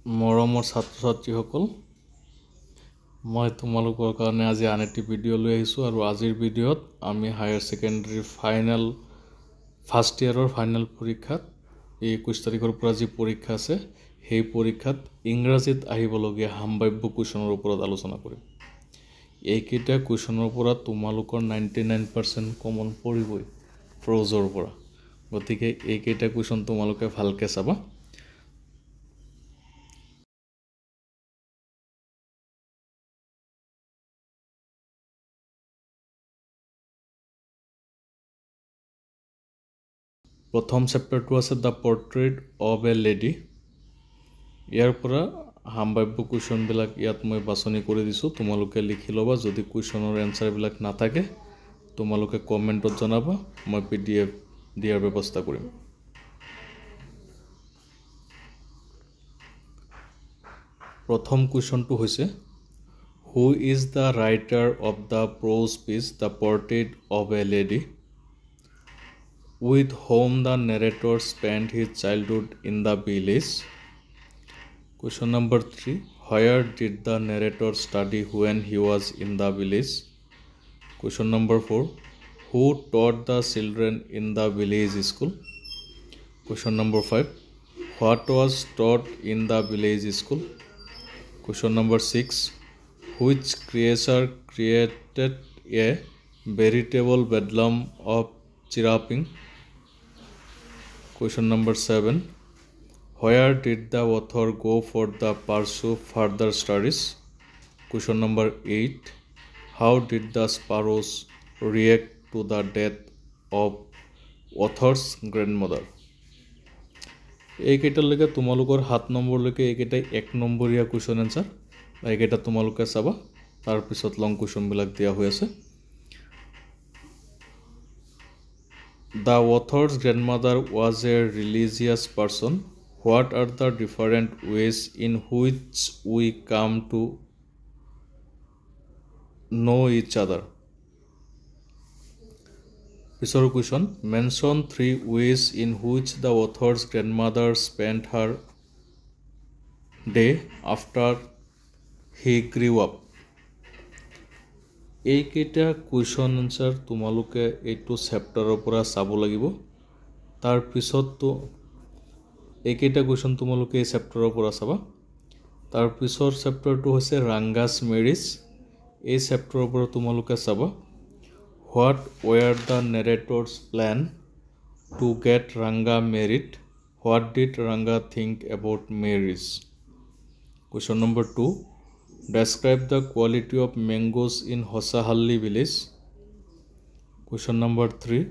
মৰমৰ ছাত্ৰ ছাত্ৰীসকল, মই তোমালোকৰ কাৰণে আজি আন এটি ভিডিঅ' লৈ আহিছোঁ আৰু আজিৰ ভিডিঅ'ত আমি হায়াৰ ছেকেণ্ডাৰী ফাৰ্ষ্ট ইয়াৰৰ ফাইনেল পৰীক্ষাত 21 তাৰিখৰ পৰা যি পৰীক্ষা আছে সেই পৰীক্ষাত ইংৰাজীত আহিবলগীয়া সাম্ভাব্য কুৱেশ্যনৰ ওপৰত আলোচনা কৰিম। এইকেইটা কুৱেশ্যনৰ পৰা তোমালোকৰ 99% কমন পৰিবই প্ৰজৰ পৰা, গতিকে এইকেইটা কুৱেশ্যন তোমালোকে ভালকৈ চাবা। প্ৰথম চেপ্টাৰটো আছে the portrait of a lady. ইয়াৰ পৰা সাম্ভাব্য কুৱেশ্যনবিলাক ইয়াত মই বাছনি কৰি দিছোঁ, তোমালোকে লিখি ল'বা। যদি কুৱেশ্যনৰ এনচাৰবিলাক নাথাকে তোমালোকে কমেণ্টত জনাবা, মই PDF দিয়াৰ ব্যৱস্থা কৰিম। প্ৰথম কুৱেশ্যনটো হৈছে who is the writer of the prose piece the portrait of a lady with whom the narrator spent his childhood in the village? Question number 3. Where did the narrator study when he was in the village? Question number 4. Who taught the children in the village school? Question number 5. What was taught in the village school? Question number 6. Which creature created a veritable bedlam of chirruping? Question number 7. Where did the author go for the pursue further studies? Question number 8. How did the sparrows react to the death of author's grandmother? এইকেইটালৈকে তোমালোকৰ 7 নম্বৰলৈকে এইকেইটাই 1 নম্বৰীয়া question answer, এইকেইটা তোমালোকে চাবা। তাৰপিছত লং কুৱেশ্যনবিলাক দিয়া হৈ আছে। The author's grandmother was a religious person. What are the different ways in which we come to know each other? Pisor question. Mention 3 ways in which the author's grandmother spent her day after he grew up. এইকেইটা question answer তোমালোকে এইটো চেপ্টাৰৰ পৰা চাব লাগিব। তাৰপিছততো এইকেইটা question তোমালোকে এই চেপ্টাৰৰ পৰা চাবা। তাৰপিছৰ চেপ্টাৰটো হৈছে ৰাংগাছ মেৰিজ। এই চেপ্টাৰৰ পৰা তোমালোকে চাবা what were the narrator's plans to get Ranga married, what did Ranga think about marriage. Question number 2. Describe the quality of mangoes in Hosahalli village. Question number 3.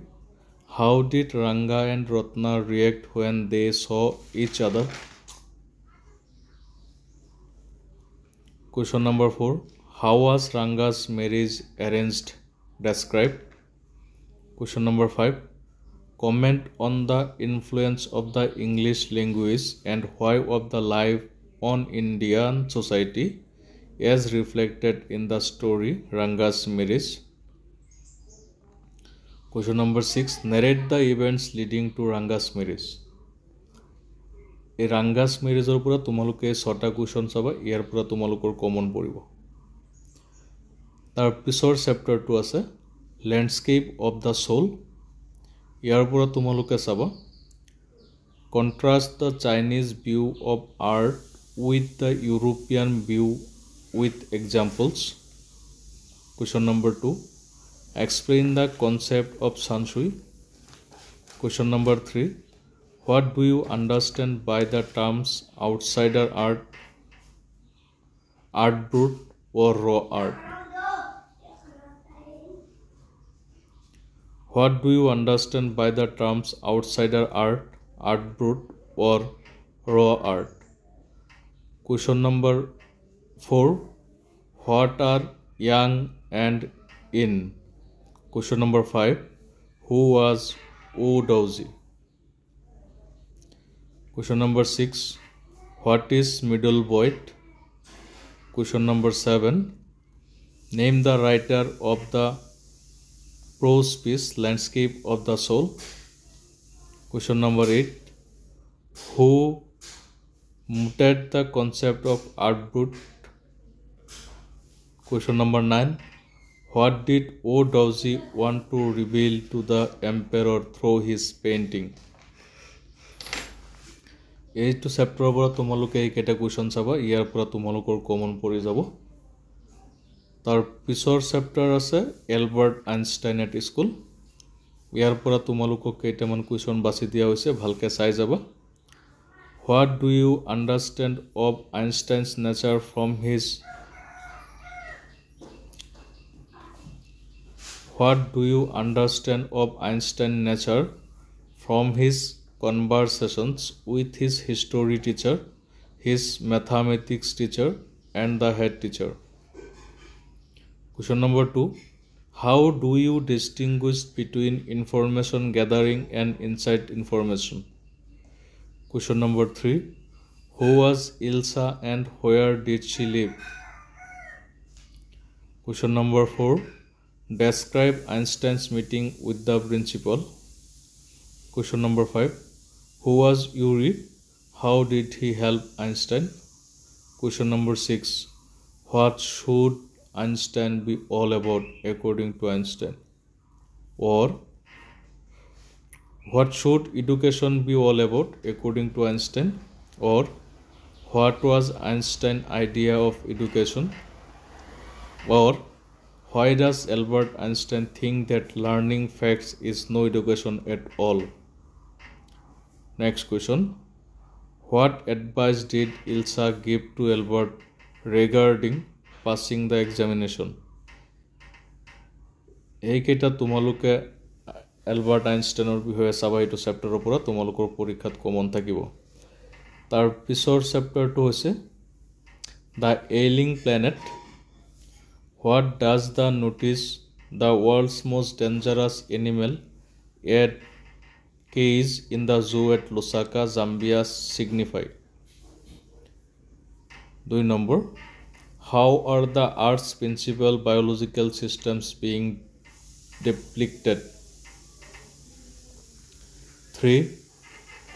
How did Ranga and Ratna react when they saw each other? Question number 4. How was Ranga's marriage arranged? Describe. Question number 5. Comment on the influence of the English language and why of the life on Indian society as reflected in the story Ranga's marriage. Question number 6. Narrate the events leading to Ranga's marriage. এই Ranga's marriageৰ পৰা তোমালোকে 6টা question চাবা, ইয়াৰ পৰা তোমালোকৰ common পৰিব। তাৰ পিছৰ চেপ্টাৰটো আছে লেণ্ডস্কেপ অফ দ্য সোল। ইয়াৰ পৰা তোমালোকে চাবা contrast the Chinese view of art with the European view with examples. Question number 2. Explain the concept of sansui. Question number 3. What do you understand by the terms outsider art, art brut or raw art? What do you understand by the terms outsider art, art brut or raw art? Question number 4. What are yang and yin? Question number 5. Who was Wu Daozi? Question number 6. What is middle void? Question number 7. Name the writer of the prose piece Landscape of the Soul. Question number 8. Who mutate the concept of output. Question number 9. What did Odozi want to reveal to the emperor through his painting? এইটো চেপ্টাৰৰ পৰা তোমালোকে এইকেইটা question চাবা, ইয়াৰ পৰা তোমালোকৰ common পৰি যাব। তাৰ পিছৰ চেপ্টাৰ আছে এলবাৰ্ট আইনষ্টাইন এট স্কুল, ইয়াৰ পৰা তোমালোকক কেইটামান কুৱেশ্যন বাছি দিয়া হৈছে, ভালকৈ চাই যাবা। What do you understand of Einstein's nature from his What do you understand of Einstein's nature from his conversations with his history teacher, his mathematics teacher, and the head teacher? Question number 2. How do you distinguish between information gathering and inside information? Question number 3. Who was Ilsa and where did she live? Question number 4. Describe Einstein's meeting with the principal. Question number 5. Who was Yuri? How did he help Einstein? Question number 6. What should Einstein be all about according to Einstein? Or what should education be all about according to Einstein? Or what was Einstein's idea of education? Or why does Albert Einstein think that learning facts is no education at all? Next question. What advice did Ilsa give to Albert regarding passing the examination? এইকেইটা তোমালোকে Albert আইনষ্টাইনৰ বিষয়ে চাবা, এইটো চেপ্টাৰৰ পৰা তোমালোকৰ পৰীক্ষাত common থাকিব। তাৰ পিছৰ চেপ্টাৰটো হৈছে the ailing planet. What does the notice the world's most dangerous animal at cage in the zoo at Lusaka, Zambia signify? 2 number. How are the Earth's principal biological systems being depleted? 3.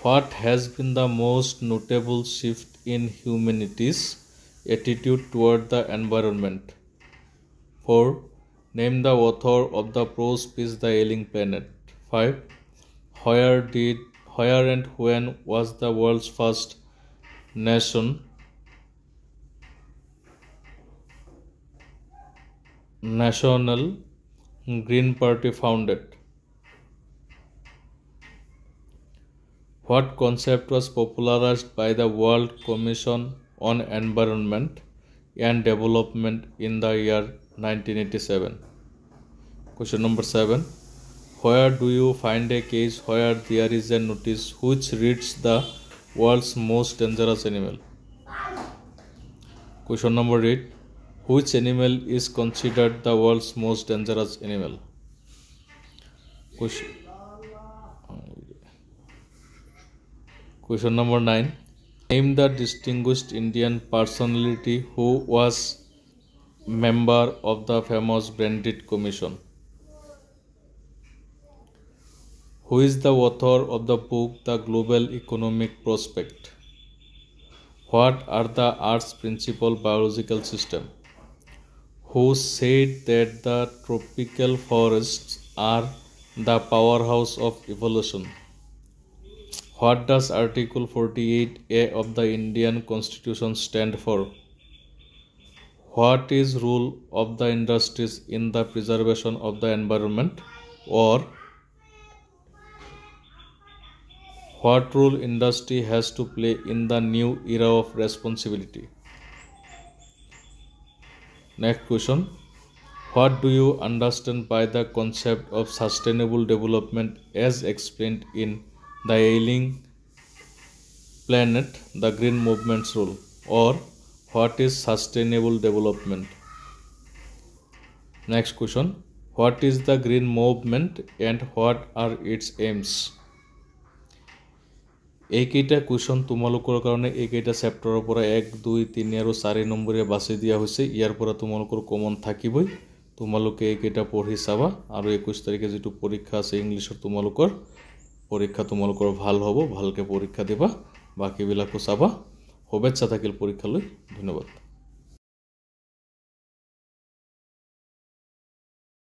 What has been the most notable shift in humanity's attitude toward the environment? 4. Name the author of the prose piece The Ailing Planet. 5. Where and when was the world's first National Green Party founded? What concept was popularized by the World Commission on Environment and Development in the year 1987? Question number 7. Where do you find a case where there is a notice which reads the world's most dangerous animal? Question number 8. Which animal is considered the world's most dangerous animal? Question number 9. Name the distinguished Indian personality who was member of the famous Brandit Commission. Who is the author of the book The Global Economic Prospect? What are the Earth's principal biological system? Who said that the tropical forests are the powerhouse of evolution? What does Article 48A of the Indian Constitution stand for? What is role of the industries in the preservation of the environment? Or what role industry has to play in the new era of responsibility? Next question. What do you understand by the concept of sustainable development as explained in The Ailing Planet, the Green Movement's role? Or what is sustainable development? Next question. What is the Green Movement and what are its aims? এইকেইটা question তোমালোকৰ কাৰণে এইকেইটা চেপ্টাৰৰ পৰা 1, 2, 3 আৰু 4 নম্বৰীয়া বাছি দিয়া হৈছে। ইয়াৰ পৰা তোমালোকৰ কমন থাকিবই। তোমালোকে এইকেইটা পঢ়ি চাবা আৰু 21 তাৰিখে যেটো পৰীক্ষা আছে ইংলিছৰ তোমালোকৰ ভাল হ'ব, ভালকে পৰীক্ষা দিবা, বাকিবিলাকো চাবা। শুভেচ্ছা থাকিল পৰীক্ষালৈ ধন্যবাদ।